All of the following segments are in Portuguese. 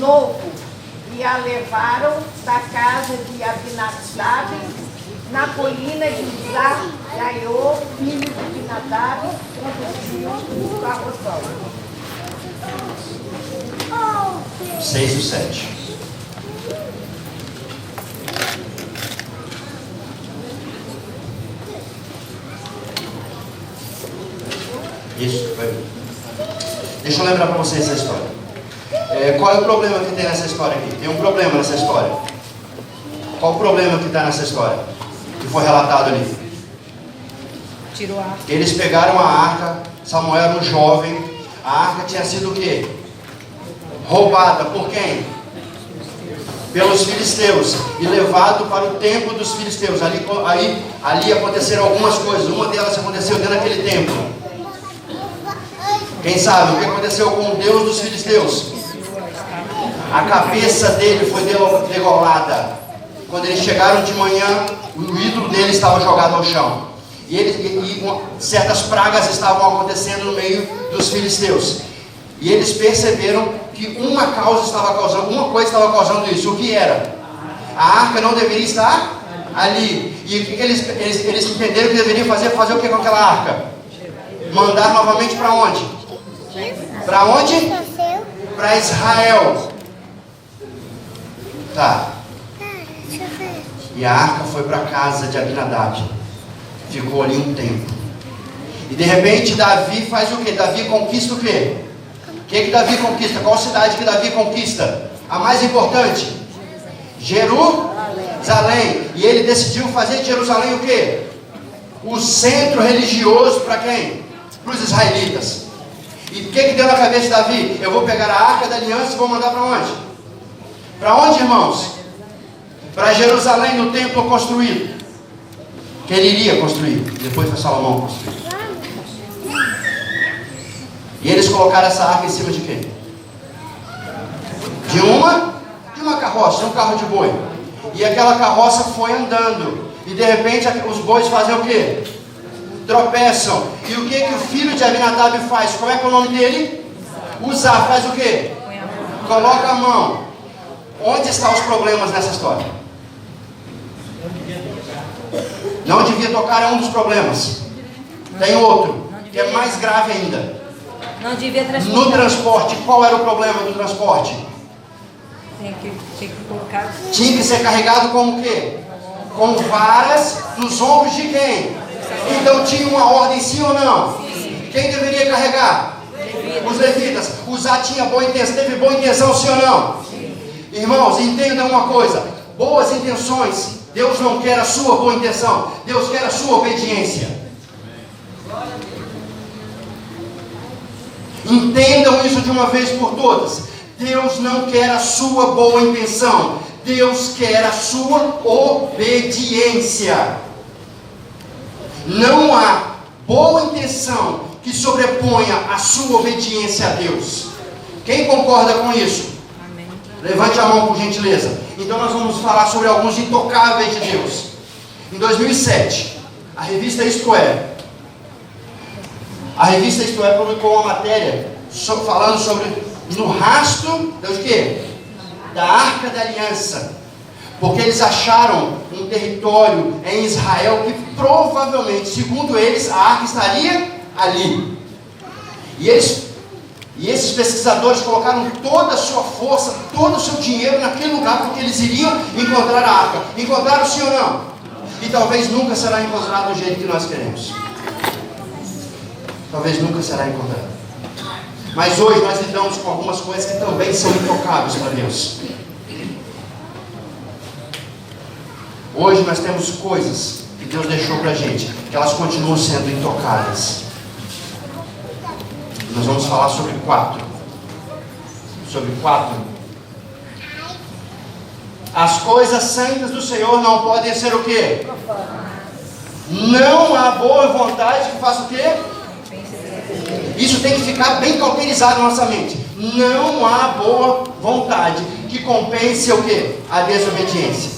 novo, e a levaram da casa de Abinadab, na colina de Uzá, e Aiô, filho de Abinadab, conduziu o carroção. 6 e 7. Isso, vai. Deixa eu lembrar para vocês essa história. Qual é o problema que tem nessa história aqui? Tem um problema nessa história. Qual o problema que está nessa história? Que foi relatado ali. Tirou a arca. Eles pegaram a arca, Samuel era um jovem, a arca tinha sido o quê? Roubada por quem? Pelos filisteus e levado para o templo dos filisteus. Ali aconteceram algumas coisas. Uma delas aconteceu dentro daquele templo. Quem sabe o que aconteceu com o Deus dos filisteus? A cabeça dele foi degolada. Quando eles chegaram de manhã, o ídolo dele estava jogado ao chão. E certas pragas estavam acontecendo no meio dos filisteus. E eles perceberam que uma coisa estava causando isso. O que era? A arca não deveria estar ali. E eles entenderam que deveriam fazer o que com aquela arca? Mandar novamente para onde? Para onde? Para Israel. Tá. E a arca foi para a casa de Abinadab. Ficou ali um tempo. E de repente Davi faz o quê? Davi conquista o quê? O que Davi conquista? Qual cidade que Davi conquista? A mais importante? Jerusalém. E ele decidiu fazer de Jerusalém o quê? O centro religioso para quem? Para os israelitas. E o que deu na cabeça de Davi? Eu vou pegar a arca da aliança e vou mandar para onde? Para onde, irmãos? Para Jerusalém, no templo construído. Que ele iria construir. Depois foi Salomão construir. E eles colocaram essa arca em cima de quem? De uma carroça, de um carro de boi. E aquela carroça foi andando. E de repente os bois fazem o quê? Tropeçam. E o que o filho de Abinadab faz? Qual é o nome dele? Uzá. Faz o quê? Coloca a mão. Onde estão os problemas nessa história? Não devia tocar é um dos problemas. Tem outro, que é mais grave ainda. Não devia transportar. No transporte, qual era o problema do transporte? Tinha que ser carregado com o quê? Com varas nos ombros de quem? Então tinha uma ordem, sim ou não? Sim. Quem deveria carregar? Os levitas. Uzá tinha boa intenção, teve boa intenção, sim ou não? Sim. Irmãos, entendam uma coisa. Boas intenções, Deus não quer a sua boa intenção. Deus quer a sua obediência. Entendam isso de uma vez por todas. Deus não quer a sua boa intenção. Deus quer a sua obediência. Não há boa intenção que sobreponha a sua obediência a Deus. Quem concorda com isso? Amém. Levante a mão por gentileza. Então nós vamos falar sobre alguns intocáveis de Deus. Em 2007, a revista Isto É publicou uma matéria falando sobre no rastro de quê? Da Arca da Aliança. Porque eles acharam um território em Israel que provavelmente, segundo eles, a arca estaria ali. E esses pesquisadores colocaram toda a sua força, todo o seu dinheiro naquele lugar, porque eles iriam encontrar a arca. Encontraram, sim ou não? E talvez nunca será encontrado do jeito que nós queremos. Talvez nunca será encontrado. Mas hoje nós lidamos com algumas coisas que também são intocáveis para Deus. Hoje nós temos coisas que Deus deixou para a gente, que elas continuam sendo intocáveis. Nós vamos falar sobre quatro. As coisas santas do Senhor não podem ser o quê? Não há boa vontade que faça o quê? Isso tem que ficar bem cauterizado na nossa mente. Não há boa vontade que compense o quê? A desobediência.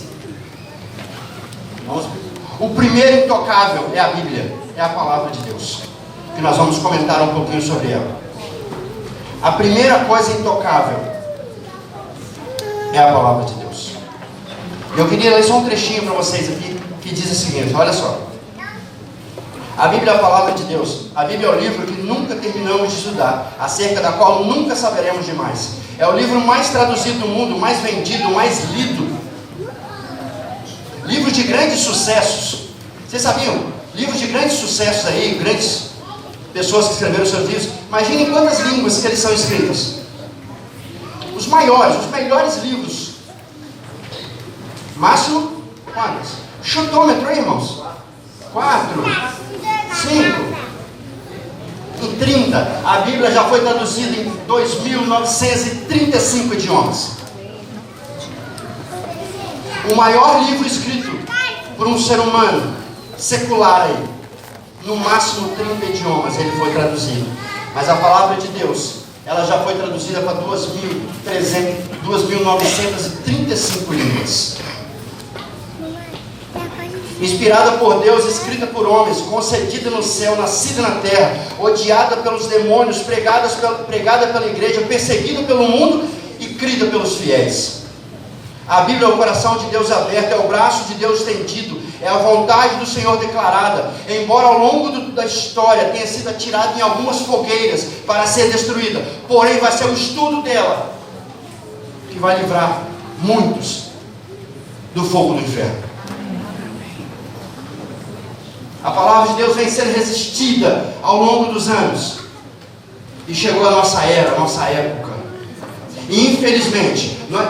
O primeiro intocável é a Bíblia, é a palavra de Deus, que nós vamos comentar um pouquinho sobre ela. A primeira coisa intocável é a palavra de Deus. Eu queria ler só um trechinho para vocês aqui, que diz o seguinte, olha só. A Bíblia é a palavra de Deus. A Bíblia é o livro que nunca terminamos de estudar, acerca da qual nunca saberemos demais. É o livro mais traduzido do mundo, mais vendido, mais lido. Livro de grandes sucessos. Vocês sabiam? Livros de grandes sucessos aí, grandes pessoas que escreveram seus livros. Imaginem quantas línguas que eles são escritos. Os maiores, os melhores livros. Máximo, quantos? Chutômetro, irmãos? 4, 5. Em 30. A Bíblia já foi traduzida em 2.935 idiomas. O maior livro escrito por um ser humano secular aí, no máximo 30 idiomas ele foi traduzido. Mas a palavra de Deus, ela já foi traduzida para 2.935 línguas. Inspirada por Deus, escrita por homens, concedida no céu, nascida na terra, odiada pelos demônios, pregada pela igreja, perseguida pelo mundo e crida pelos fiéis. A Bíblia é o coração de Deus aberto, é o braço de Deus estendido, é a vontade do Senhor declarada, embora ao longo da história tenha sido atirada em algumas fogueiras para ser destruída, porém vai ser o estudo dela que vai livrar muitos do fogo do inferno. A palavra de Deus vem sendo resistida ao longo dos anos. E chegou a nossa era, a nossa época. E infelizmente, nós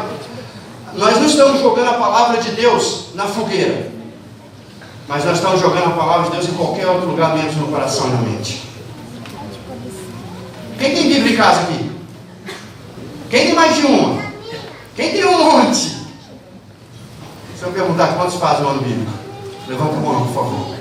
não estamos jogando a palavra de Deus na fogueira. Mas nós estamos jogando a palavra de Deus em qualquer outro lugar, menos no coração e na mente. Quem tem Bíblia em casa aqui? Quem tem mais de uma? Quem tem um monte? Se eu perguntar quantos fazem o ano bíblico, levanta a mão, por favor.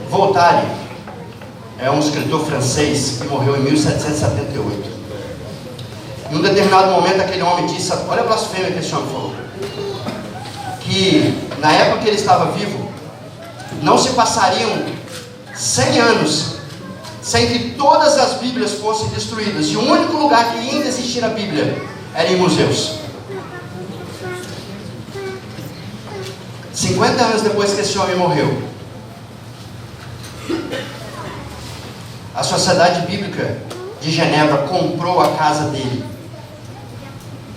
Voltaire é um escritor francês que morreu em 1778. Em um determinado momento aquele homem disse, olha a blasfêmia que esse homem falou, que na época que ele estava vivo, não se passariam 100 anos sem que todas as Bíblias fossem destruídas, e o único lugar que ainda existia a Bíblia era em museus. 50 anos depois que esse homem morreu, a Sociedade Bíblica de Genebra comprou a casa dele.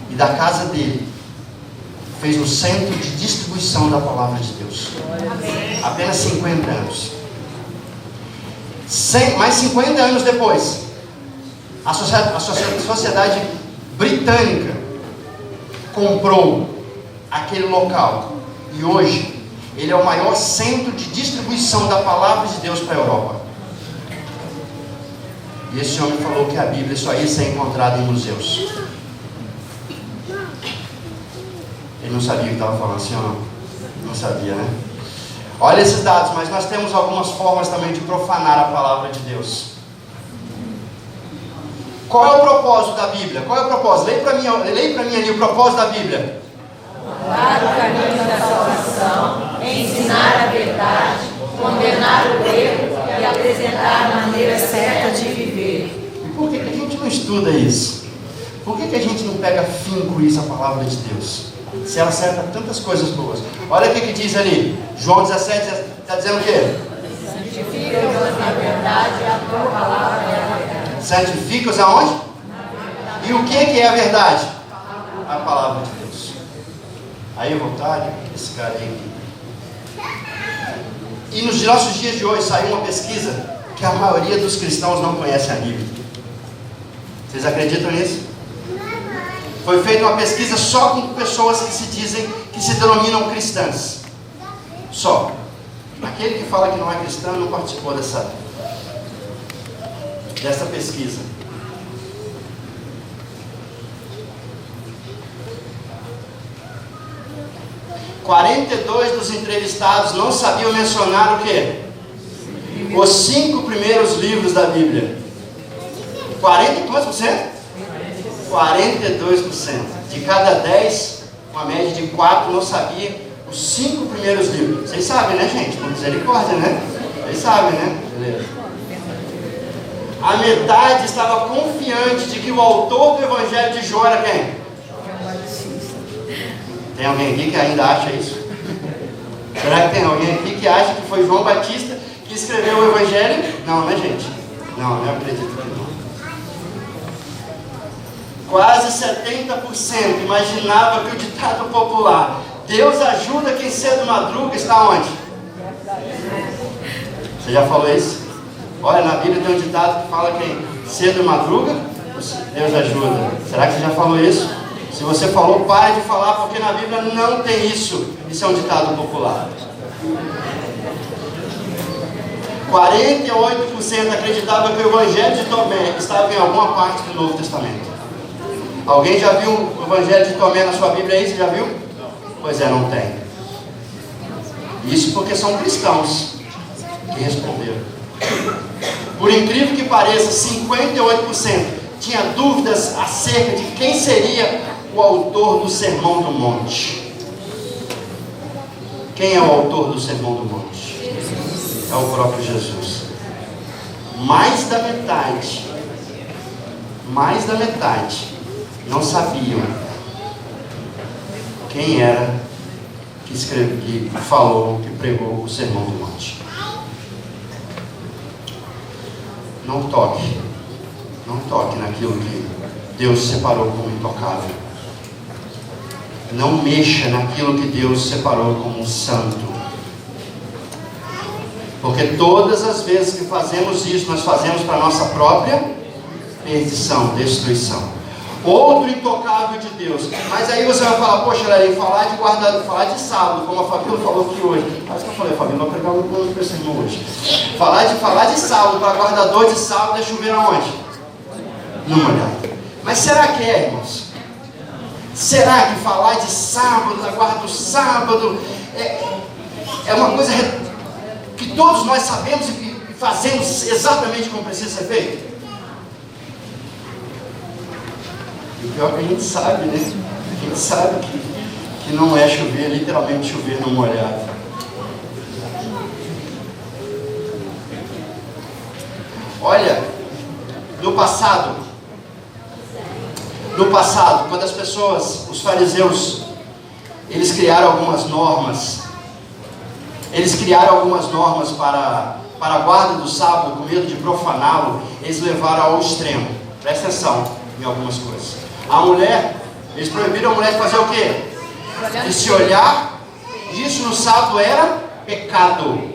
E da casa dele fez um centro de distribuição da palavra de Deus. Amém. Apenas 50 anos. Mais 50 anos depois, a Sociedade Britânica comprou aquele local. E hoje, ele é o maior centro de distribuição da palavra de Deus para a Europa. E esse homem falou que a Bíblia só ia ser encontrada em museus. Ele não sabia o que estava falando, assim ou não? Não sabia, né? Olha esses dados, mas nós temos algumas formas também de profanar a palavra de Deus. Qual é o propósito da Bíblia? Qual é o propósito? Leia para mim ali o propósito da Bíblia. Dar o caminho da salvação, ensinar a verdade, condenar o erro e apresentar a maneira certa de viver. E por que a gente não estuda isso? Por que a gente não pega firme com isso, a palavra de Deus? Se ela serve para tantas coisas boas. Olha o que diz ali. João 17 está dizendo o quê? Santifica-os na verdade, a tua palavra é a verdade. Santifica-os aonde? E o que é a verdade? A palavra de Deus. Aí eu Voltaire, esse cara aí. E nos nossos dias de hoje saiu uma pesquisa que a maioria dos cristãos não conhece a Bíblia. Vocês acreditam nisso? Foi feita uma pesquisa só com pessoas que se denominam cristãs. Só. Aquele que fala que não é cristão não participou dessa pesquisa. (42% dos entrevistados não sabiam mencionar o quê? Os 5 primeiros livros da Bíblia. 40 e quantos por cento? 42%. De cada 10, uma média de 4 não sabia os 5 primeiros livros. Vocês sabem, né, gente? Com misericórdia, né? Vocês sabem, né? Beleza. A metade estava confiante de que o autor do Evangelho de João era quem? Tem alguém aqui que ainda acha isso? Será que tem alguém aqui que acha que foi João Batista que escreveu o Evangelho? Não, né, gente? Não, eu acredito que não. Quase 70% imaginava que o ditado popular Deus ajuda quem cedo madruga está onde? Você já falou isso? Olha, na Bíblia tem um ditado que fala quem cedo madruga, Deus ajuda. Será que você já falou isso? Se você falou, pare de falar, porque na Bíblia não tem isso. Isso é um ditado popular. 48% acreditava que o Evangelho de Tomé estava em alguma parte do Novo Testamento. Alguém já viu o Evangelho de Tomé na sua Bíblia aí? Você já viu? Pois é, não tem. Isso porque são cristãos que responderam. Por incrível que pareça, 58% tinha dúvidas acerca de quem seria o autor do Sermão do Monte. Quem é o autor do Sermão do Monte? É o próprio Jesus. Mais da metade não sabiam quem era que escreveu, que falou, que pregou o Sermão do Monte. Não toque naquilo que Deus separou como intocável. Não mexa naquilo que Deus separou como santo. Porque todas as vezes que fazemos isso, nós fazemos para a nossa própria perdição, destruição. Outro intocável de Deus. Mas aí você vai falar, poxa, Larry, falar de sábado, como a Fabíola falou aqui hoje. Acho que eu falei, Fabíola, vou pregar um para esse irmão hoje. Falar de sábado para guardador de sábado é chover aonde? No molhado. Mas será que é, irmãos? Será que falar de sábado, da guarda do sábado, é uma coisa que todos nós sabemos e fazemos exatamente como precisa ser feito? E o pior é que a gente sabe, né? A gente sabe que não é chover, literalmente chover no molhado. Olha, no passado, quando as pessoas, os fariseus, eles criaram algumas normas para a guarda do sábado, com medo de profaná-lo, eles levaram ao extremo. Presta atenção em algumas coisas. Eles proibiram a mulher de fazer o quê? De se olhar. Isso no sábado era pecado.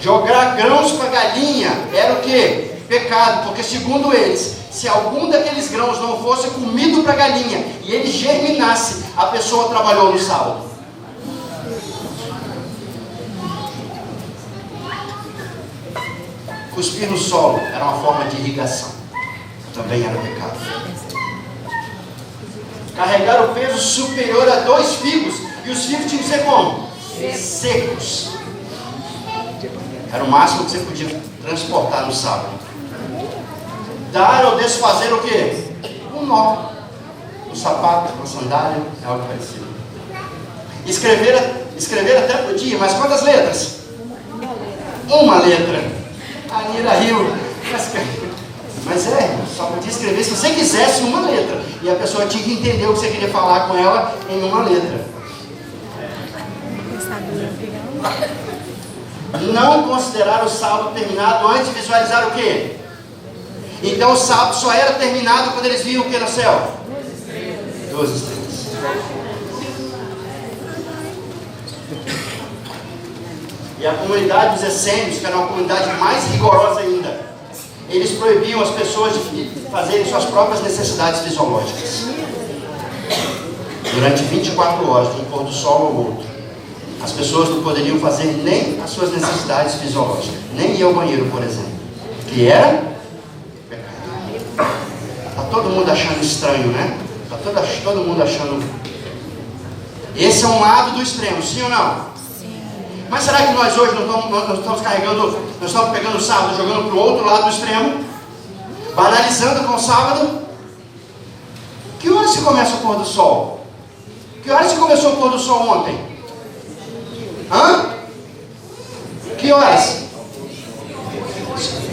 Jogar grãos para galinha era o quê? Pecado, porque segundo eles, se algum daqueles grãos não fosse comido para galinha e ele germinasse, a pessoa trabalhou no sábado. Cuspir no solo era uma forma de irrigação. Também era pecado. Carregar o peso superior a 2 figos. E os figos tinham que ser como? Secos. Era o máximo que você podia transportar no sábado. Dar ou desfazer o quê? Um nó. Um sapato, uma sandália, é algo parecido. Escrever até podia, mas quantas letras? Uma letra. A Nira riu. Mas só podia escrever se você quisesse uma letra. E a pessoa tinha que entender o que você queria falar com ela em uma letra. Não considerar o sábado terminado antes de visualizar o quê? Então o sábado só era terminado quando eles viam o que no céu? 2 estrelas. E a comunidade dos essênios, que era uma comunidade mais rigorosa ainda, eles proibiam as pessoas de fazerem suas próprias necessidades fisiológicas. Durante 24 horas, de um pôr do sol ao outro, as pessoas não poderiam fazer nem as suas necessidades fisiológicas, nem ir ao banheiro, por exemplo, que era pecado. Está todo mundo achando estranho, né? Está todo mundo achando. Esse é um lado do extremo, sim ou não? Mas será que nós hoje não estamos carregando, nós estamos pegando o sábado e jogando para o outro lado do extremo? banalizando com o sábado. Que horas se começa o pôr do sol? Que horas se começou o pôr do sol ontem? Hã? Que horas?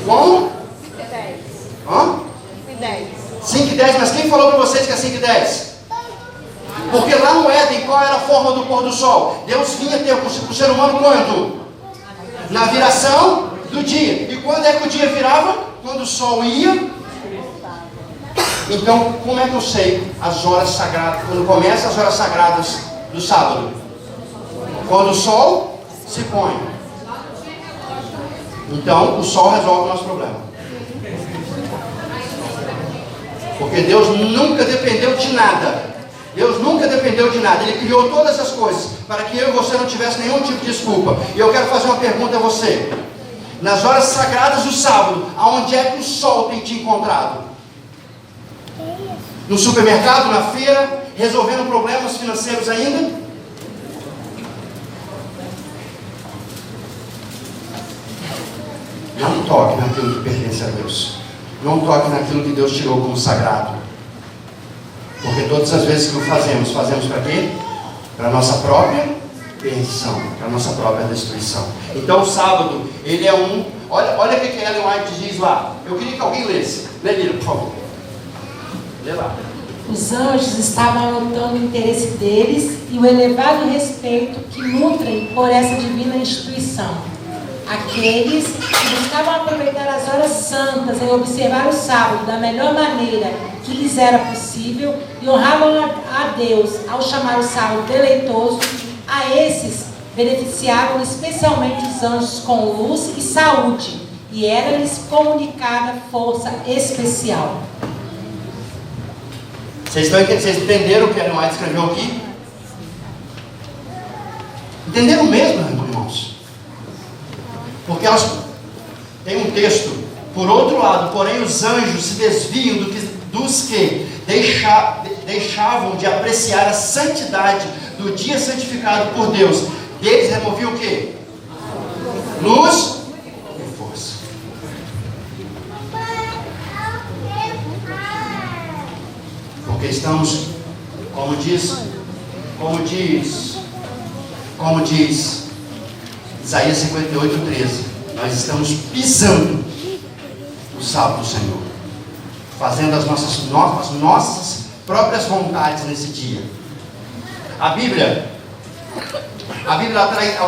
Como? 5:10, mas quem falou para vocês que é 5:10? Porque lá no Éden, qual era a forma do pôr do sol? Deus vinha ter com o ser humano quando? Na viração do dia. E quando é que o dia virava? Quando o sol ia. Então, como é que eu sei as horas sagradas? Quando começam as horas sagradas do sábado? Quando o sol se põe. Então, o sol resolve o nosso problema. Porque Deus nunca dependeu de nada. Deus nunca dependeu de nada. Ele criou todas as coisas para que eu e você não tivesse nenhum tipo de desculpa. E eu quero fazer uma pergunta a você. Nas horas sagradas do sábado, aonde é que o sol tem te encontrado? No supermercado, na feira, resolvendo problemas financeiros ainda? Não toque naquilo que pertence a Deus. Não toque naquilo que Deus tirou como sagrado. Porque todas as vezes que o fazemos para quê? Para a nossa própria perdição, para a nossa própria destruição. Então o sábado, ele é olha o que Ellen White diz lá. Eu queria que alguém lesse. Lê, Lira, por favor. Lê lá. Os anjos estavam anotando o interesse deles e o elevado respeito que nutrem por essa divina instituição. Aqueles que buscavam aproveitar as horas santas em observar o sábado da melhor maneira que lhes era possível e honravam a Deus ao chamar o sábado deleitoso, a esses beneficiavam especialmente os anjos com luz e saúde, e era-lhes comunicada força especial. Vocês entenderam o que Ellen White escreveu aqui? Entenderam mesmo, irmãos? Porque elas têm um texto, por outro lado, porém os anjos se desviam dos que deixavam de apreciar a santidade do dia santificado por Deus. Deles removiam o quê? Luz e força. Porque estamos, como diz Isaías 58:13, nós estamos pisando o sábado do Senhor, fazendo as nossas próprias vontades nesse dia. A Bíblia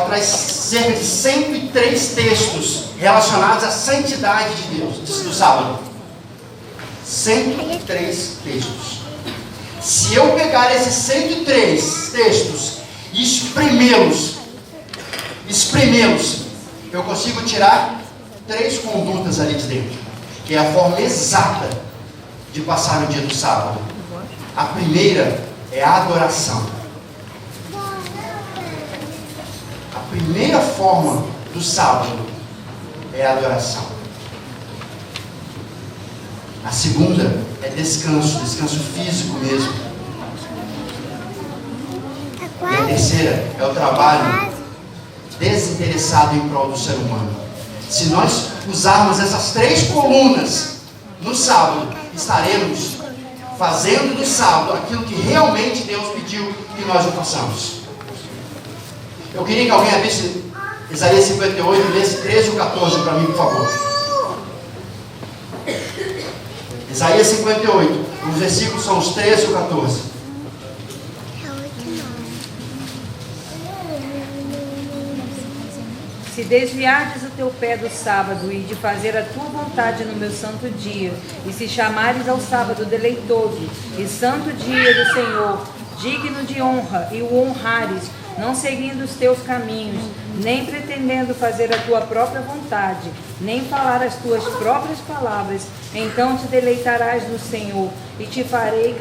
traz cerca de 103 textos relacionados à santidade de Deus, do sábado. 103 textos. Se eu pegar esses 103 textos e espremê-los, eu consigo tirar 3 condutas ali de dentro, que é a forma exata de passar o dia do sábado. A primeira é a adoração. A primeira forma do sábado é a adoração. A segunda é descanso físico mesmo. E a terceira é o trabalho desinteressado em prol do ser humano. Se nós usarmos essas 3 colunas no sábado, estaremos fazendo do sábado aquilo que realmente Deus pediu que nós o façamos. Eu queria que alguém abrisse Isaías 58, lesse 13 ou 14 para mim, por favor. Isaías 58, os versículos são os 13 e o 14. Se desviares o teu pé do sábado e de fazer a tua vontade no meu santo dia, e se chamares ao sábado deleitoso e santo dia do Senhor, digno de honra, e o honrares, não seguindo os teus caminhos, nem pretendendo fazer a tua própria vontade, nem falar as tuas próprias palavras, então te deleitarás no Senhor, e te farei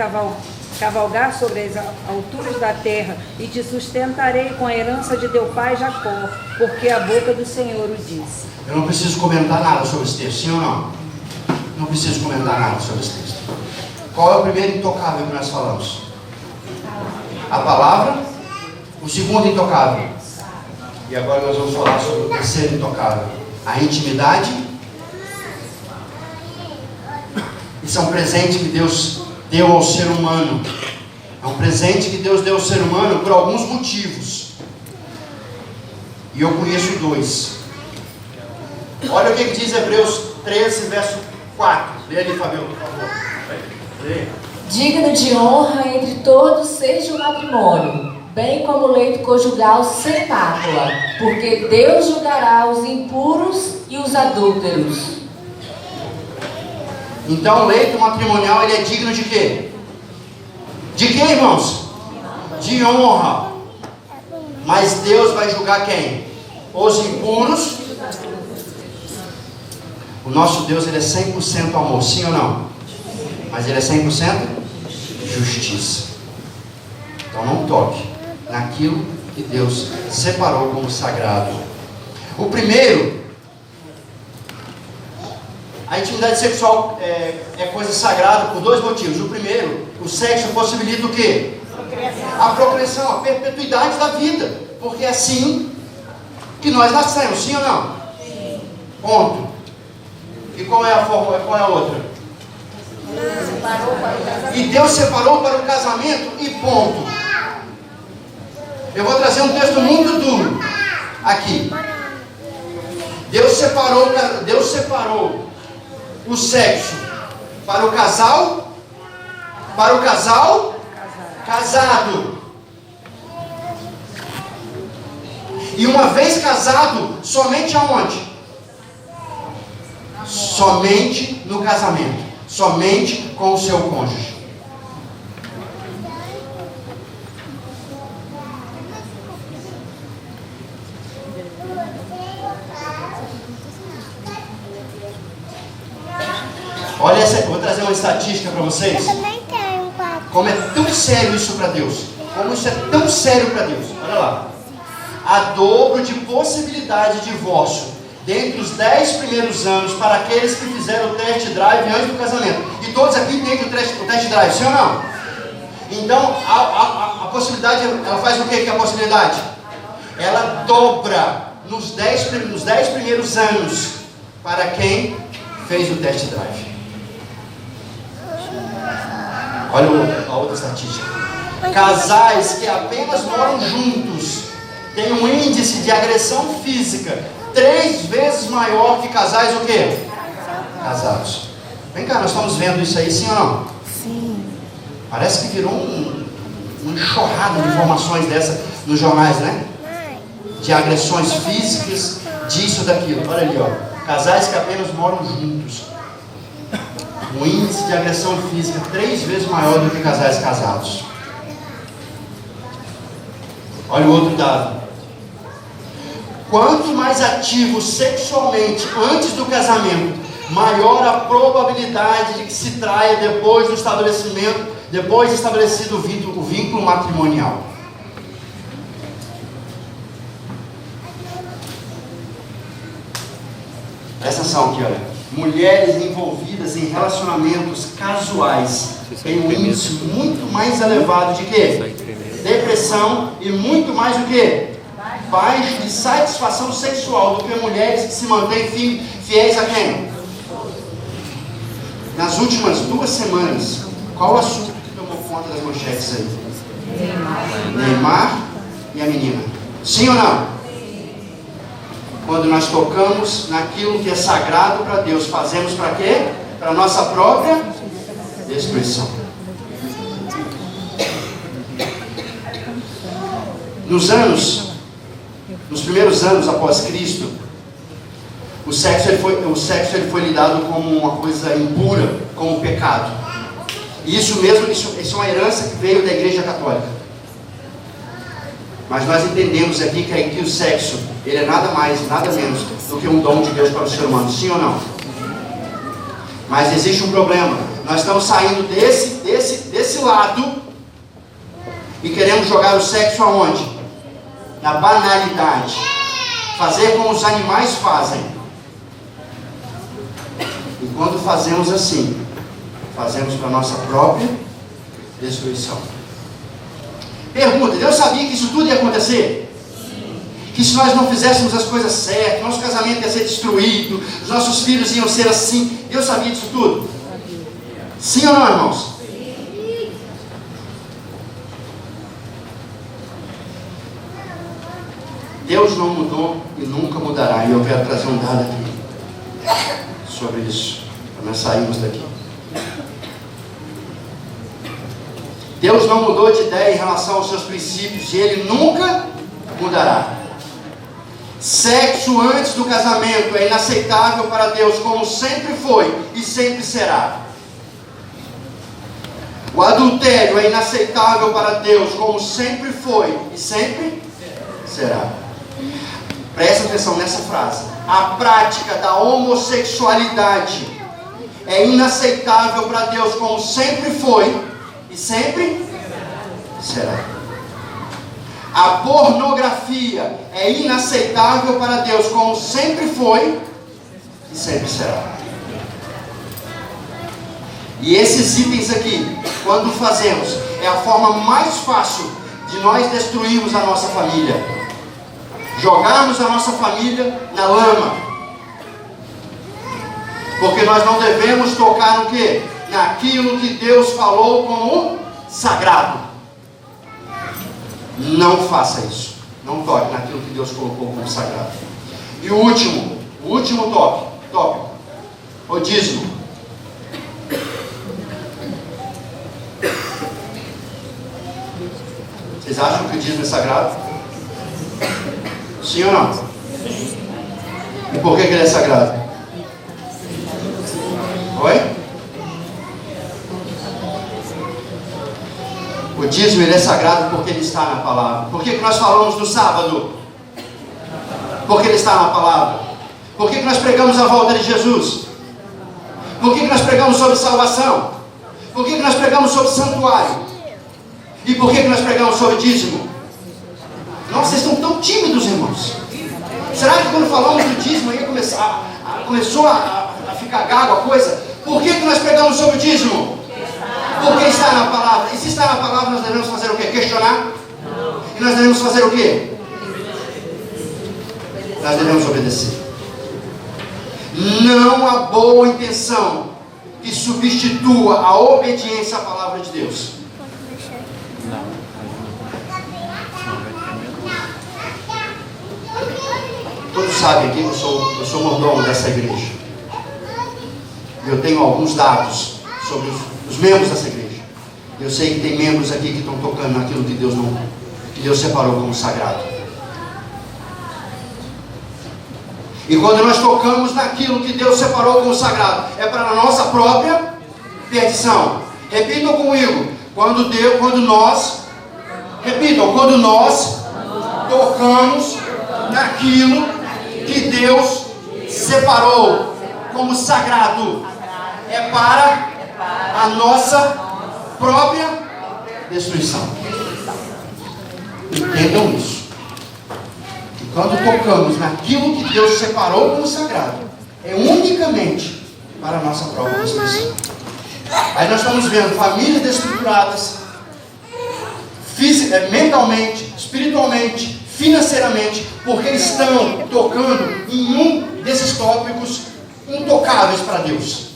cavalgar sobre as alturas da terra, e te sustentarei com a herança de teu pai Jacó, porque a boca do Senhor o diz. Eu não preciso comentar nada sobre esse texto, sim ou não? Não preciso comentar nada sobre esse texto. Qual é o primeiro intocável que nós falamos? A palavra. O segundo intocável. E agora nós vamos falar sobre o terceiro intocável. A intimidade Isso é um presente que Deus deu ao ser humano. É um presente que Deus deu ao ser humano por alguns motivos. E eu conheço 2. Olha o que diz Hebreus 13, verso 4. Lê ali, Fabio, por favor. Lê. Digno de honra entre todos seja o matrimônio, bem como o leito conjugal sem mácula, porque Deus julgará os impuros e os adúlteros. Então o leito matrimonial, ele é digno de quê? De quê, irmãos? De honra. Mas Deus vai julgar quem? Os impuros. O nosso Deus, ele é 100% amor, sim ou não? Mas ele é 100% justiça. Então não toque naquilo que Deus separou como sagrado. O primeiro, a intimidade sexual é coisa sagrada por 2 motivos. O primeiro, o sexo possibilita o quê? A procriação, a perpetuidade da vida. Porque é assim que nós nascemos, sim ou não? Sim. Ponto. E qual é a forma? Qual é a outra? E Deus separou para o casamento e ponto. Eu vou trazer um texto muito duro aqui. Deus separou o sexo para o casal casado. E uma vez casado, somente aonde? Somente no casamento. Somente com o seu cônjuge. Olha essa, vou trazer uma estatística para vocês. Eu também tenho um quadro. Como é tão sério isso para Deus. Como isso é tão sério para Deus. Olha lá. Há dobro de possibilidade de divórcio dentre os 10 primeiros anos para aqueles que fizeram o test drive antes do casamento. E todos aqui entendem o test drive, sim ou não? Então, a possibilidade, ela faz o que é a possibilidade? Ela dobra nos 10 primeiros anos para quem fez o test drive. Olha a outra estatística. Casais que apenas moram juntos têm um índice de agressão física 3 vezes maior que casais o quê? Casados. Vem cá, nós estamos vendo isso aí, sim ou não? Sim. Parece que virou uma enxurrada de informações dessa nos jornais, né? De agressões físicas, disso, daquilo. Olha ali, ó. Casais que apenas moram juntos. Um índice de agressão física 3 vezes maior do que casais casados. Olha o outro dado. Quanto mais ativo sexualmente antes do casamento, maior a probabilidade de que se traia depois de estabelecido o vínculo matrimonial. Presta atenção aqui, olha. Mulheres envolvidas em relacionamentos casuais têm um índice muito mais elevado de quê? Depressão e muito mais o quê? Baixo de satisfação sexual do que mulheres que se mantêm fiéis a quem? Nas últimas 2 semanas, qual o assunto que tomou conta das manchetes aí? Neymar e a menina. Sim ou não? Quando nós tocamos naquilo que é sagrado para Deus, fazemos para quê? Para a nossa própria destruição. Nos primeiros anos após Cristo, o sexo ele foi lidado como uma coisa impura, como um pecado. E isso é uma herança que veio da Igreja Católica. Mas nós entendemos aqui que o sexo, ele é nada mais, nada menos do que um dom de Deus para o ser humano, sim ou não? Mas existe um problema. Nós estamos saindo desse lado e queremos jogar o sexo aonde? Na banalidade. Fazer como os animais fazem. E quando fazemos assim, fazemos para a nossa própria destruição. Pergunta, Deus sabia que isso tudo ia acontecer? Que se nós não fizéssemos as coisas certas, nosso casamento ia ser destruído, os nossos filhos iam ser assim. Deus sabia disso tudo? Sim ou não, irmãos? Deus não mudou e nunca mudará. E eu quero trazer um dado aqui sobre isso, para nós sairmos daqui. Deus não mudou de ideia em relação aos seus princípios, e Ele nunca mudará. Sexo antes do casamento é inaceitável para Deus, como sempre foi e sempre será. O adultério é inaceitável para Deus, como sempre foi e sempre será. Presta atenção nessa frase. A prática da homossexualidade é inaceitável para Deus, como sempre foi e sempre será. A pornografia é inaceitável para Deus, como sempre foi e sempre será. E esses itens aqui, quando fazemos, é a forma mais fácil de nós destruirmos a nossa família. Jogarmos a nossa família na lama. Porque nós não devemos tocar no quê? Naquilo que Deus falou como sagrado. Não faça isso. Não toque naquilo que Deus colocou como sagrado. E o último tópico. O dízimo. Vocês acham que o dízimo é sagrado? Sim ou não? E por que ele é sagrado? Oi? O dízimo ele é sagrado porque ele está na palavra. Por que nós falamos no sábado? Porque ele está na palavra. Por que nós pregamos a volta de Jesus? Por que nós pregamos sobre salvação? Por que nós pregamos sobre santuário? E por que nós pregamos sobre dízimo? Nossa, vocês estão tão tímidos, irmãos. Será que quando falamos do dízimo aí começou a ficar gago a coisa? Por que nós pregamos sobre o dízimo? Porque está na palavra. E se está na palavra, nós devemos fazer o quê? Questionar? Não. E nós devemos fazer o quê? Nós devemos obedecer. Não há boa intenção que substitua a obediência à palavra de Deus. Todos sabem aqui que eu sou mordomo dessa igreja. Eu tenho alguns dados sobre os membros dessa igreja. Eu sei que tem membros aqui que estão tocando naquilo que Deus separou como sagrado. E quando nós tocamos naquilo que Deus separou como sagrado, é para a nossa própria perdição. Repitam comigo. Quando nós tocamos naquilo que Deus separou como sagrado, é para a nossa própria destruição. Entendam isso. E quando tocamos naquilo que Deus separou como sagrado, é unicamente para a nossa própria destruição. Aí nós estamos vendo famílias destruturadas, mentalmente, espiritualmente, financeiramente, porque estão tocando em um desses tópicos intocáveis para Deus.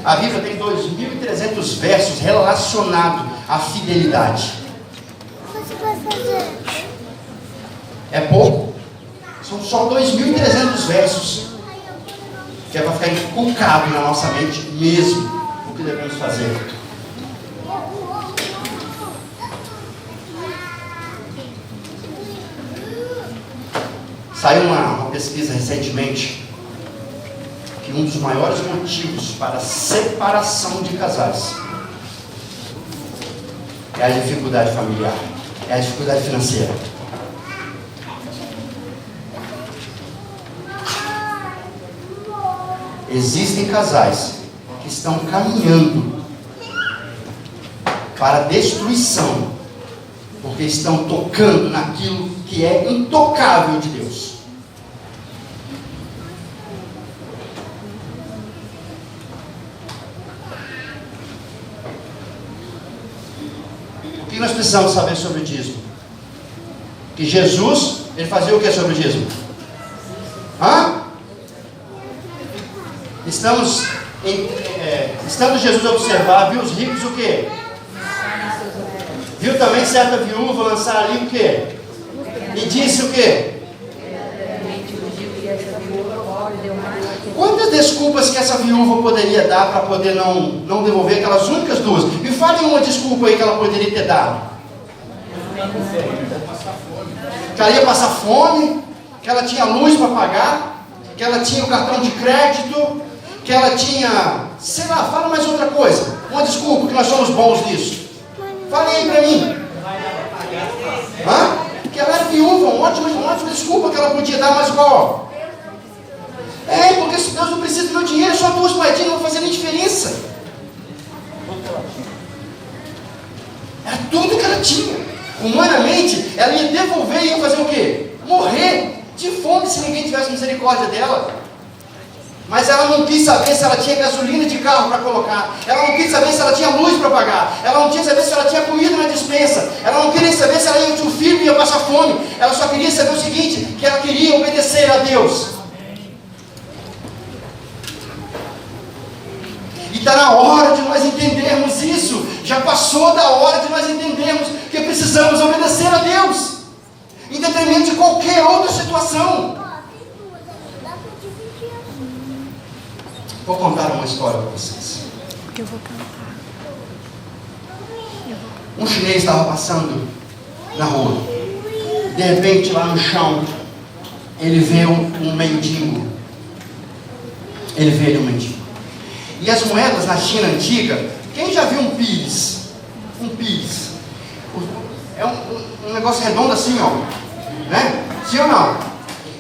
A Bíblia tem 2.300 versos relacionados à fidelidade. É pouco? São só 2.300 versos, que é para ficar inculcado na nossa mente mesmo o que devemos fazer. Saiu uma pesquisa recentemente que um dos maiores motivos para a separação de casais é a dificuldade familiar, é a dificuldade financeira. Existem casais que estão caminhando para a destruição, porque estão tocando naquilo que é intocável de Deus. O que nós precisamos saber sobre o dízimo? Que Jesus, ele fazia o que sobre o dízimo? Estando Jesus a observar, viu os ricos o quê? Viu também certa viúva lançar ali o quê? E disse o quê? Quantas desculpas que essa viúva poderia dar para poder não devolver aquelas únicas duas? Me fale uma desculpa aí que ela poderia ter dado. Que ela ia passar fome, que ela tinha luz para pagar, que ela tinha o cartão de crédito, que ela tinha, sei lá, fala mais outra coisa. Uma desculpa, que nós somos bons nisso. Fale aí para mim. Que ela era viúva, uma ótima desculpa que ela podia dar, mas qual? Porque se Deus não precisa do meu dinheiro, só duas moedinhas não vão fazer nem diferença. Era tudo que ela tinha. Humanamente, ela ia devolver e ia fazer o quê? Morrer de fome se ninguém tivesse misericórdia dela. Mas ela não quis saber se ela tinha gasolina de carro para colocar. Ela não quis saber se ela tinha luz para pagar. Ela não quis saber se ela tinha comida na despensa. Ela não queria saber se ela tinha um filho e ia passar fome. Ela só queria saber o seguinte, que ela queria obedecer a Deus. E está na hora de nós entendermos isso. Já passou da hora de nós entendermos que precisamos obedecer a Deus, em detrimento de qualquer outra situação. Vou contar uma história para vocês. Eu vou cantar. Um chinês estava passando na rua. De repente, lá no chão, ele vê um mendigo. E as moedas na China antiga, quem já viu um pires? Um pires. É um negócio redondo assim, ó. Né? Sim ou não?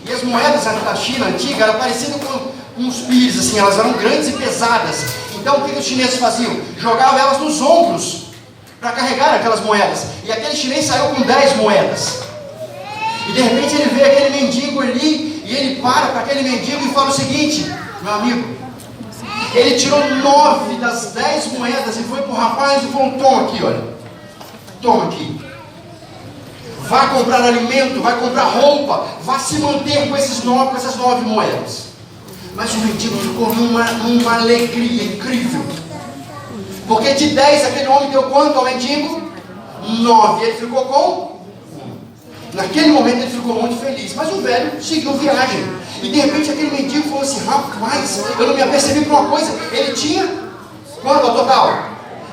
E as moedas da China antiga eram parecidas com uns pires, assim, elas eram grandes e pesadas. Então o que os chineses faziam? Jogavam elas nos ombros para carregar aquelas moedas. E aquele chinês saiu com 10 moedas. E de repente ele vê aquele mendigo ali, e ele para aquele mendigo e fala o seguinte: meu amigo, ele tirou 9 das 10 moedas e foi pro rapaz e falou: toma aqui, olha, toma aqui. Vá comprar alimento, vai comprar roupa, vá se manter com essas 9 moedas. Mas o mendigo ficou numa alegria incrível. Porque de 10 aquele homem deu quanto ao mendigo? 9. Ele ficou com 1. Naquele momento ele ficou muito feliz. Mas o velho seguiu viagem. E de repente aquele mendigo falou assim: rapaz, eu não me apercebi por uma coisa. Ele tinha quanto ao total?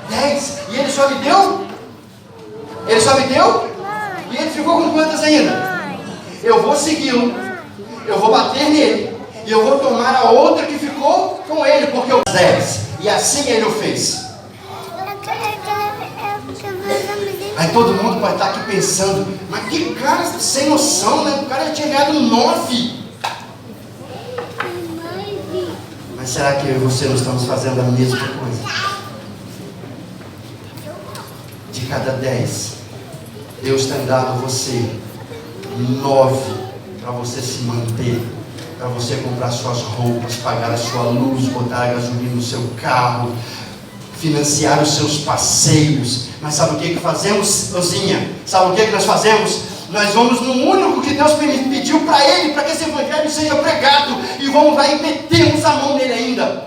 10. E ele só me deu? E ele ficou com quantas ainda? Eu vou segui-lo, eu vou bater nele, e eu vou tomar a outra que ficou com ele, porque eu 10. E assim ele o fez. Aí todo mundo vai estar aqui pensando: mas que cara sem noção, né? O cara já tinha ganhado 9. Mas será que eu e você não estamos fazendo a mesma coisa? De cada 10, Deus tem dado a você 9 para você se manter, para você comprar suas roupas, pagar a sua luz, botar a gasolina no seu carro, financiar os seus passeios. Mas sabe o que fazemos, Ozinha? Sabe o que nós fazemos? Nós vamos no único que Deus pediu para ele, para que esse evangelho seja pregado, e vamos lá e metemos a mão nele ainda.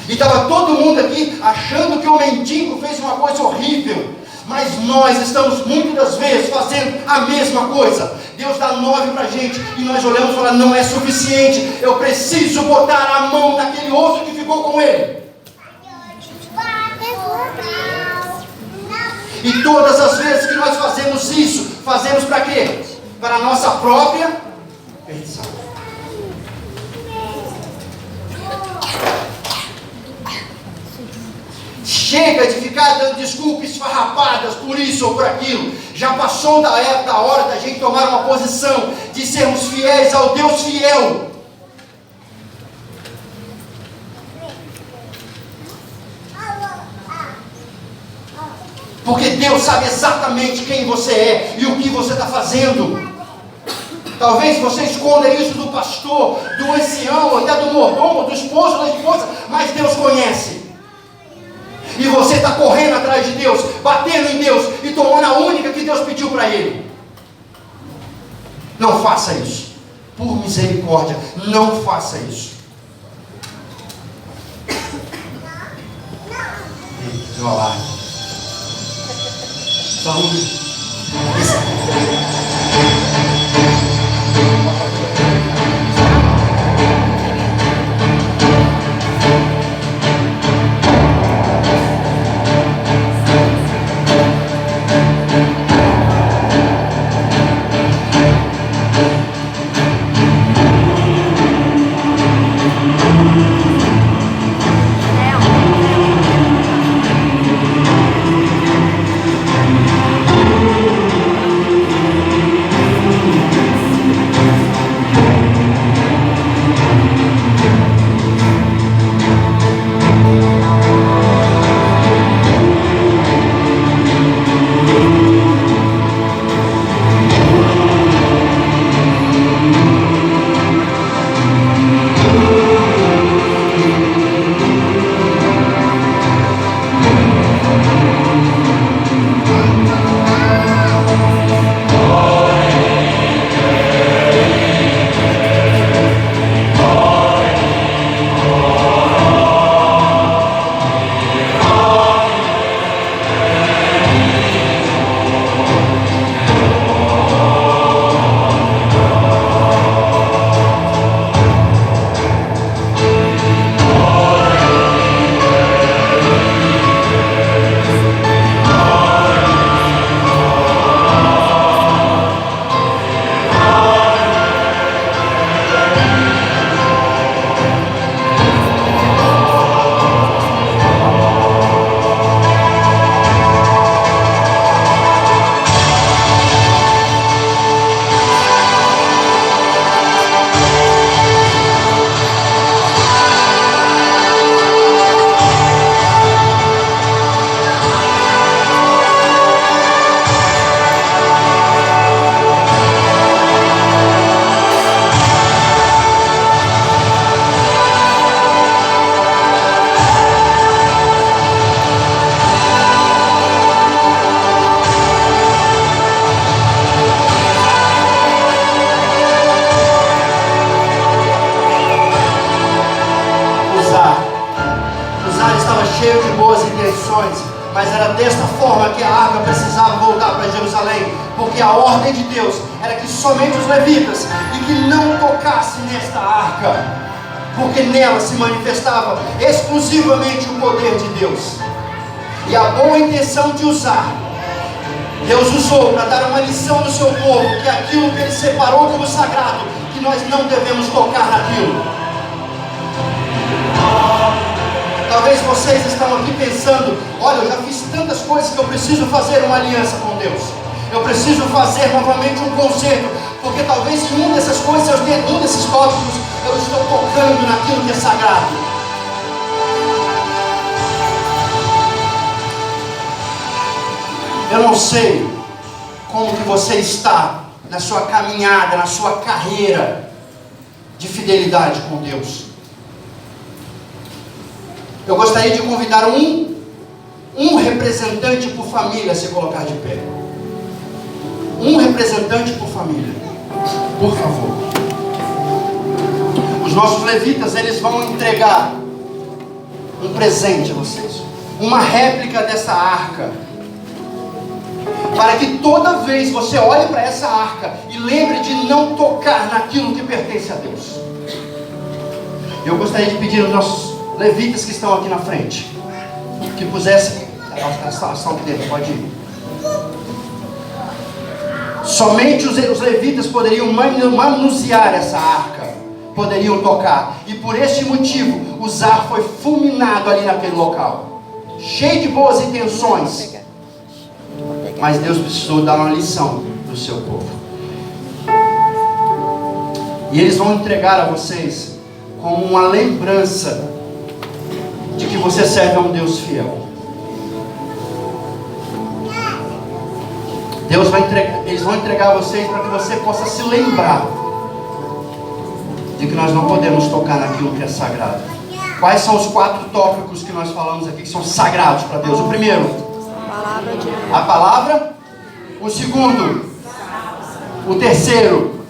E estava todo mundo aqui achando que o mendigo fez uma coisa horrível, mas nós estamos muitas das vezes fazendo a mesma coisa. Deus dá 9 para a gente, e nós olhamos e falamos: não é suficiente, eu preciso botar a mão naquele outro que ficou com ele. E todas as vezes que nós fazemos isso, fazemos para quê? Para a nossa própria perdição. Chega de ficar dando desculpas esfarrapadas por isso ou por aquilo. Já passou da hora da gente tomar uma posição de sermos fiéis ao Deus fiel. Porque Deus sabe exatamente quem você é e o que você está fazendo. Talvez você esconda isso do pastor, do ancião, até do mordomo, do esposo, da esposa, mas Deus conhece. E você está correndo atrás de Deus, batendo em Deus e tomando a única que Deus pediu para ele. Não faça isso. Por misericórdia, não faça isso. Deu alarme. Saúde. Cheio de boas intenções, mas era desta forma que a arca precisava voltar para Jerusalém, porque a ordem de Deus era que somente os levitas e que não tocassem nesta arca, porque nela se manifestava exclusivamente o poder de Deus. E a boa intenção de usar, Deus usou para dar uma lição no seu povo, que é aquilo que Ele separou como sagrado, que nós não devemos tocar naquilo. Talvez vocês estão aqui pensando: olha, eu já fiz tantas coisas que eu preciso fazer uma aliança com Deus. Eu preciso fazer novamente um concerto, porque talvez em uma dessas coisas, em um desses tópicos, eu estou tocando naquilo que é sagrado. Eu não sei como que você está na sua caminhada, na sua carreira de fidelidade com Deus. Eu gostaria de convidar um representante por família a se colocar de pé. Um representante por família, por favor. Os nossos levitas, eles vão entregar um presente a vocês, uma réplica dessa arca, para que toda vez você olhe para essa arca e lembre de não tocar naquilo que pertence a Deus. Eu gostaria de pedir aos nossos levitas que estão aqui na frente, que pusessem, estão aqui dentro, pode ir. Somente os levitas poderiam manusear essa arca, poderiam tocar, e por este motivo, Uzá foi fulminado ali naquele local, cheio de boas intenções, mas Deus precisou dar uma lição do seu povo, e eles vão entregar a vocês como uma lembrança de que você serve a um Deus fiel. Eles vão entregar a vocês para que você possa se lembrar de que nós não podemos tocar naquilo que é sagrado. Quais são os 4 tópicos que nós falamos aqui que são sagrados para Deus? O primeiro, a palavra. O segundo, o terceiro,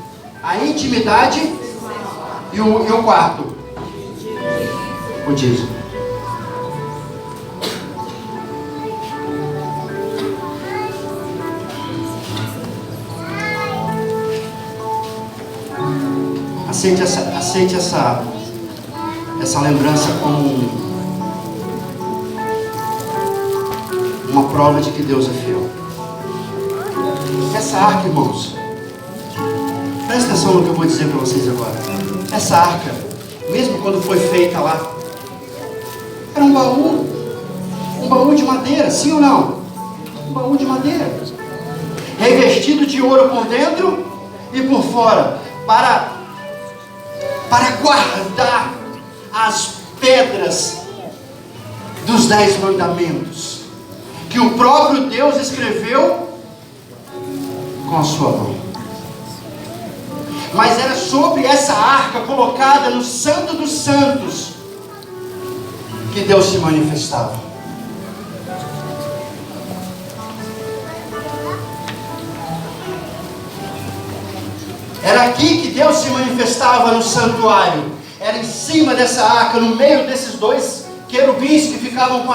A intimidade e o quarto. O dízimo. Aceite essa lembrança como uma prova de que Deus é fiel. Essa arca, irmãos, presta atenção no que eu vou dizer para vocês agora. Essa arca, mesmo quando foi feita lá, era um baú de madeira, sim ou não? Um baú de madeira, revestido de ouro por dentro e por fora, para guardar as pedras dos 10 mandamentos, que o próprio Deus escreveu com a sua mão. Mas era sobre essa arca colocada no Santo dos Santos que Deus se manifestava. Era aqui que Deus se manifestava no santuário. Era em cima dessa arca, no meio desses dois querubins que ficavam com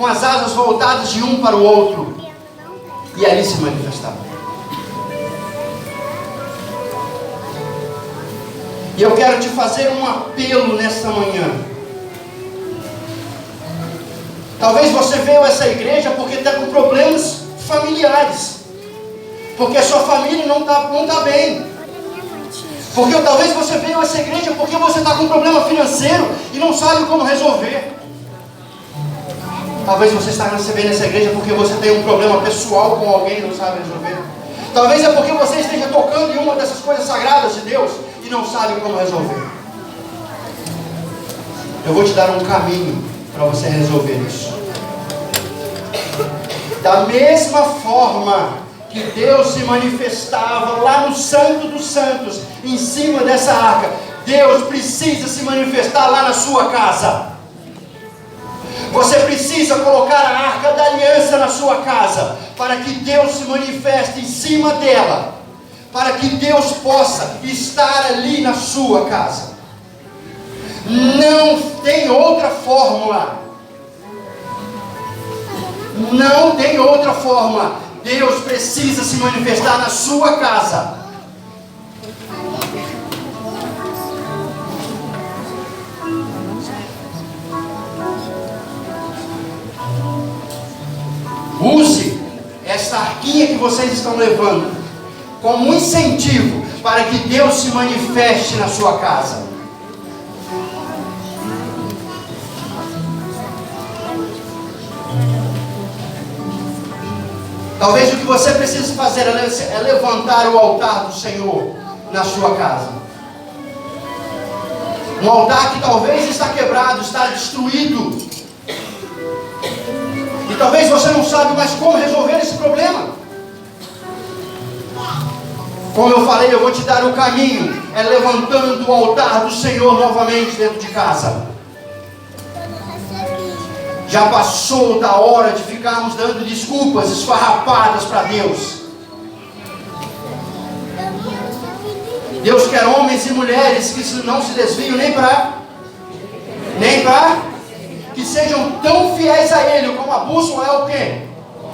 as asas voltadas de um para o outro. E ali se manifestava. E eu quero te fazer um apelo nesta manhã. Talvez você veio a essa igreja porque está com problemas familiares. Porque a sua família não está bem. Porque talvez você veio a essa igreja porque você está com um problema financeiro e não sabe como resolver. Talvez você está recebendo essa igreja porque você tem um problema pessoal com alguém e não sabe resolver. Talvez é porque você esteja tocando em uma dessas coisas sagradas de Deus e não sabe como resolver. Eu vou te dar um caminho para você resolver isso. Da mesma forma que Deus se manifestava lá no Santo dos Santos, em cima dessa arca, Deus precisa se manifestar lá na sua casa. Você precisa colocar a arca da aliança na sua casa, para que Deus se manifeste em cima dela, para que Deus possa estar ali na sua casa. Não tem outra fórmula. Não tem outra forma. Deus precisa se manifestar na sua casa. Use esta arquinha que vocês estão levando como um incentivo para que Deus se manifeste na sua casa. Talvez o que você precisa fazer é levantar o altar do Senhor na sua casa. Um altar que talvez está quebrado, está destruído. E talvez você não sabe mais como resolver esse problema. Como eu falei, eu vou te dar o caminho. É levantando o altar do Senhor novamente dentro de casa. Já passou da hora de ficarmos dando desculpas esfarrapadas para Deus. Deus quer homens e mulheres que não se desviam nem para que sejam tão fiéis a Ele, como a bússola é o quê?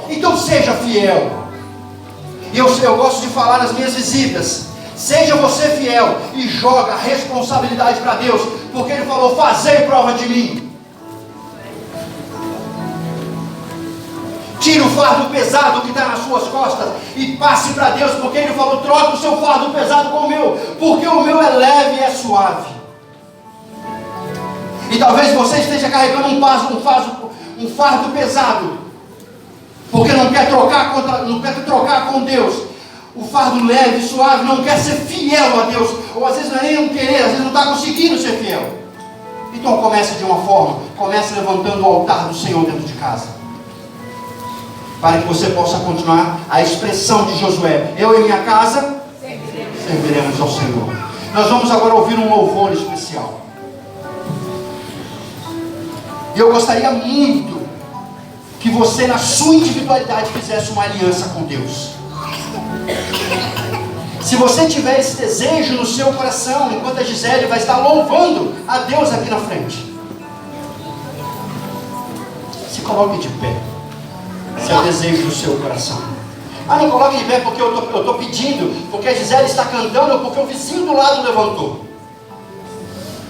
Então seja fiel. E eu gosto de falar nas minhas visitas: seja você fiel e joga a responsabilidade para Deus, porque Ele falou: fazei prova de mim. Tire o fardo pesado que está nas suas costas e passe para Deus, porque Ele falou: troca o seu fardo pesado com o meu, porque o meu é leve e é suave. E talvez você esteja carregando um fardo pesado, porque não quer trocar com Deus. O fardo leve e suave, não quer ser fiel a Deus, ou às vezes não é nem um querer, às vezes não está conseguindo ser fiel. Então comece de uma forma, comece levantando o altar do Senhor dentro de casa, para que você possa continuar a expressão de Josué: eu e minha casa serviremos ao Senhor. Nós vamos agora ouvir um louvor especial. E eu gostaria muito que você, na sua individualidade, fizesse uma aliança com Deus. Se Se você tiver esse desejo no seu coração, enquanto a Gisele vai estar louvando a Deus aqui na frente, se coloque de pé. Se é o desejo do seu coração. Não coloque de pé porque eu estou pedindo, porque a Gisele está cantando, porque o vizinho do lado levantou.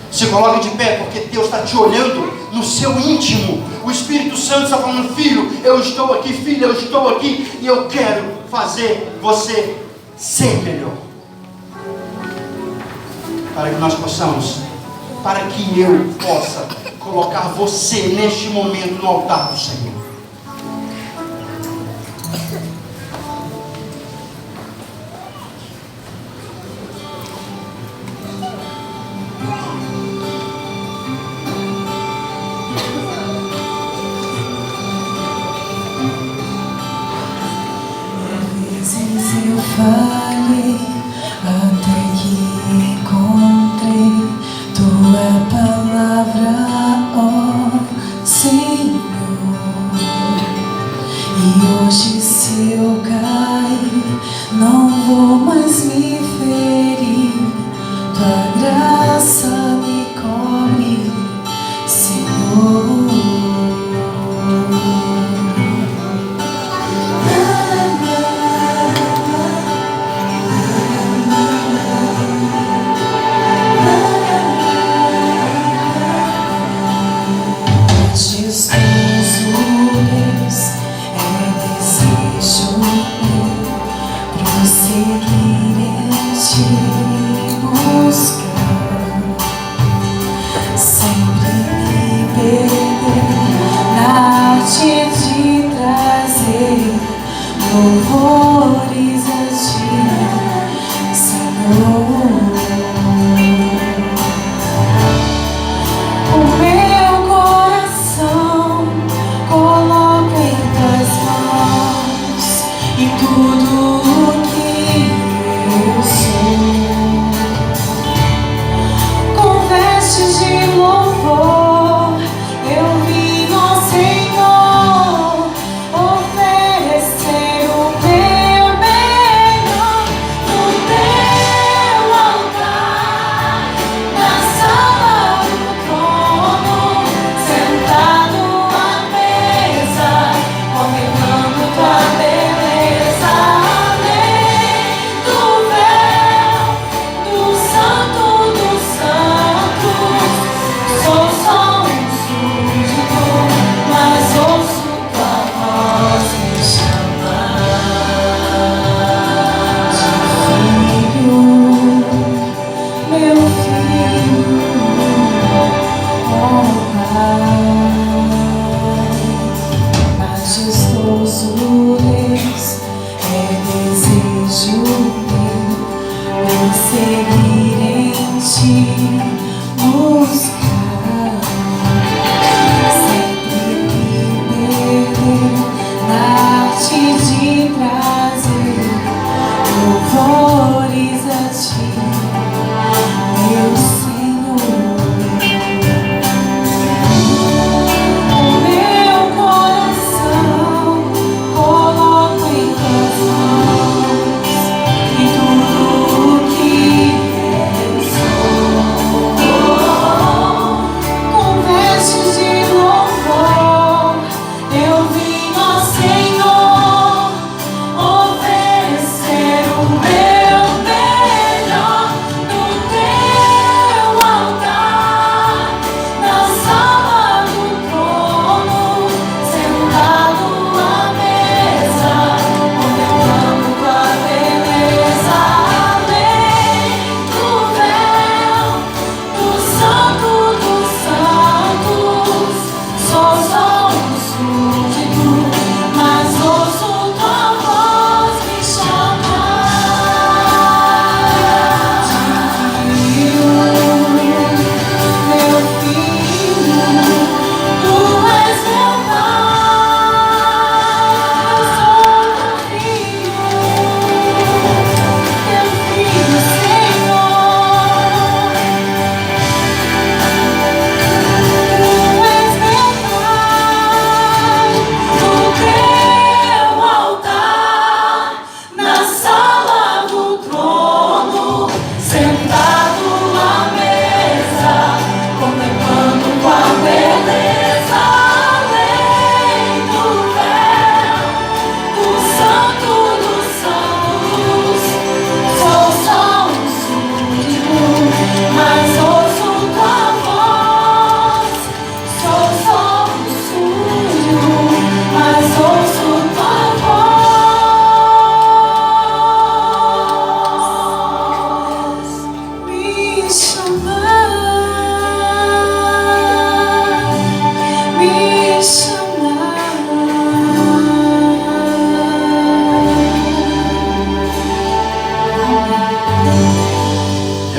Se coloque de pé porque Deus está te olhando no seu íntimo. O Espírito Santo está falando: filho, eu estou aqui, filha, eu estou aqui, e eu quero fazer você ser melhor. Para que nós possamos, para que eu possa colocar você neste momento no altar do Senhor. Eu falhei até que encontrei tua palavra, ó Senhor. E hoje, se eu cair, não vou mais me ferir. Tua graça me cobre, Senhor. Louvores a ti, Senhor. O meu coração coloca em tuas mãos, e tudo o que eu sou, com vestes de louvor, eu vim, ó Senhor, oferecer o teu melhor no teu altar, na sala do trono, sentado à mesa, contemplando tua beleza.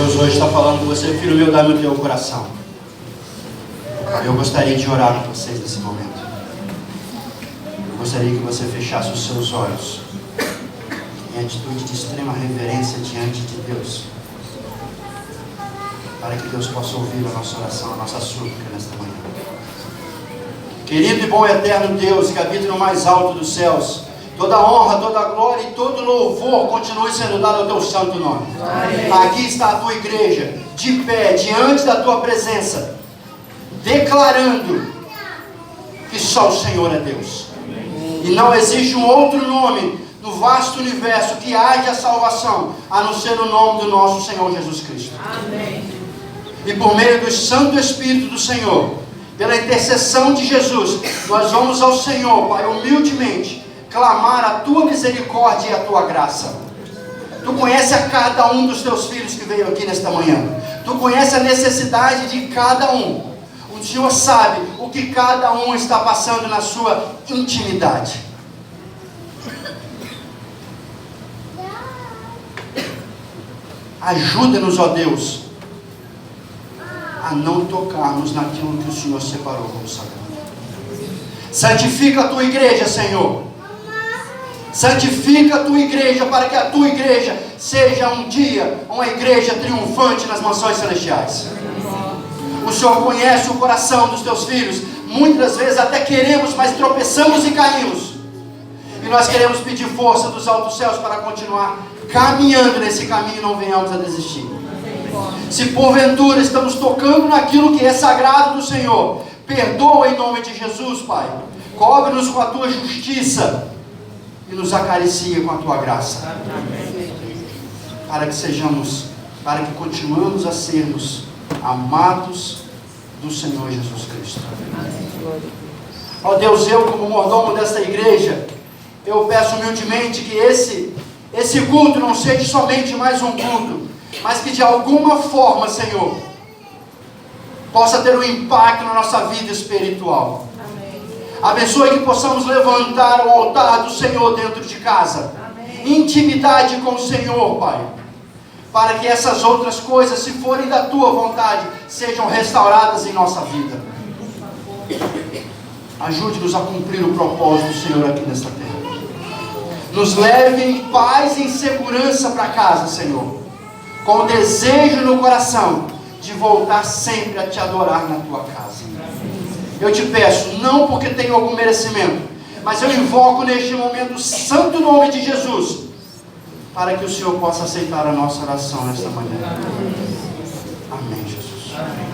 Deus hoje está falando com você, filho meu, dá-me o teu coração. Eu gostaria de orar com vocês nesse momento. Eu gostaria que você fechasse os seus olhos em atitude de extrema reverência diante de Deus, para que Deus possa ouvir a nossa oração, a nossa súplica nesta manhã. Querido e bom e eterno Deus, que habita no mais alto dos céus, toda honra, toda glória e todo louvor continue sendo dado ao teu santo nome. Amém. Aqui está a tua igreja, de pé, diante da tua presença, declarando que só o Senhor é Deus. Amém. E não existe um outro nome no vasto universo que haja a salvação, a não ser o nome do nosso Senhor Jesus Cristo. Amém. E por meio do Santo Espírito do Senhor, pela intercessão de Jesus, nós vamos ao Senhor, Pai, humildemente, clamar a tua misericórdia e a tua graça. Tu conheces a cada um dos teus filhos que veio aqui nesta manhã. Tu conheces a necessidade de cada um. O Senhor sabe o que cada um está passando na sua intimidade. Ajuda-nos, ó Deus, a não tocarmos naquilo que o Senhor separou como sagrado. Santifica a tua igreja, Senhor. Santifica a tua igreja, para que a tua igreja seja um dia uma igreja triunfante nas mansões celestiais. O Senhor conhece o coração dos teus filhos. Muitas vezes até queremos, mas tropeçamos e caímos. E nós queremos pedir força dos altos céus para continuar caminhando nesse caminho e não venhamos a desistir. Se porventura estamos tocando naquilo que é sagrado do Senhor, perdoa em nome de Jesus, Pai. Cobre-nos com a tua justiça e nos acaricia com a tua graça. Para que continuemos a sermos amados do Senhor Jesus Cristo. Ó Deus, eu como mordomo desta igreja, eu peço humildemente que esse culto não seja somente mais um culto, mas que de alguma forma, Senhor, possa ter um impacto na nossa vida espiritual. Amém. Abençoe que possamos levantar o altar do Senhor dentro de casa. Amém. Intimidade com o Senhor, Pai, para que essas outras coisas, se forem da Tua vontade, sejam restauradas em nossa vida. Ajude-nos a cumprir o propósito do Senhor aqui nesta terra. Nos leve em paz e em segurança para casa, Senhor, com o desejo no coração de voltar sempre a Te adorar na Tua casa. Eu te peço, não porque tenho algum merecimento, mas eu invoco neste momento o santo nome de Jesus, para que o Senhor possa aceitar a nossa oração nesta manhã. Amém, Jesus. Amém.